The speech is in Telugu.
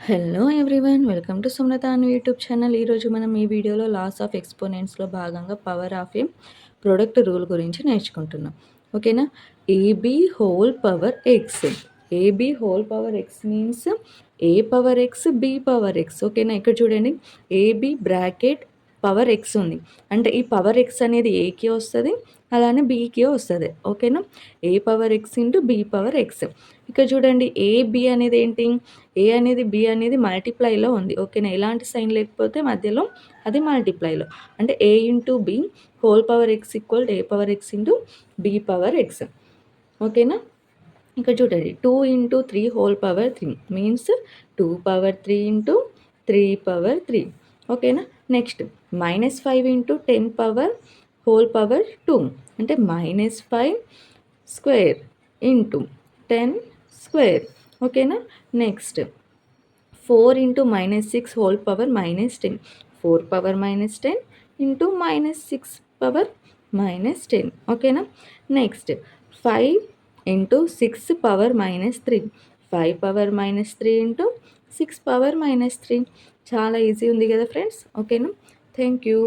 Hello everyone, welcome to Sumalatha Anu YouTube channel. ఈరోజు మనం ఈ వీడియోలో లాస్ ఆఫ్ ఎక్స్పోనెంట్స్లో భాగంగా power of a product rule గురించి నేర్చుకుంటున్నాం. ఓకేనా. Ab whole power x. Ab whole power x means a power x b power x. ఓకేనా. ఇక్కడ చూడండి, ఏబీ బ్రాకెట్ పవర్ ఎక్స్ ఉంది అంటే ఈ పవర్ ఎక్స్ అనేది ఏకి వస్తుంది, అలానే బీకి వస్తుంది. ఓకేనా. A power x into b power x. ఇక్కడ చూడండి, ఏ బి అనేది ఏంటి, ఏ అనేది బి అనేది మల్టిప్లైలో ఉంది. ఓకేనా. ఎలాంటి సైన్ లేకపోతే మధ్యలో అది మల్టిప్లైలో, అంటే a into b whole power x equal a power x into b power x. ఓకేనా. ఇక్కడ చూడండి, 2 into 3 whole power 3 means 2 power 3 into 3 power 3. ఓకేనా. Next -5 into 10 power whole power 2 అంటే -5 స్క్వేర్ ఇంటూ 10 స్క్వేర్. ఓకేనా. Next 4 into -6 whole power -10, 4 power -10 into -6 power -10. ఓకేనా. Next 5 into 6 power -3, 5 power -3 into 6 power -3. చాలా ఈజీ ఉంది కదా ఫ్రెండ్స్. ఓకేనా. Thank you.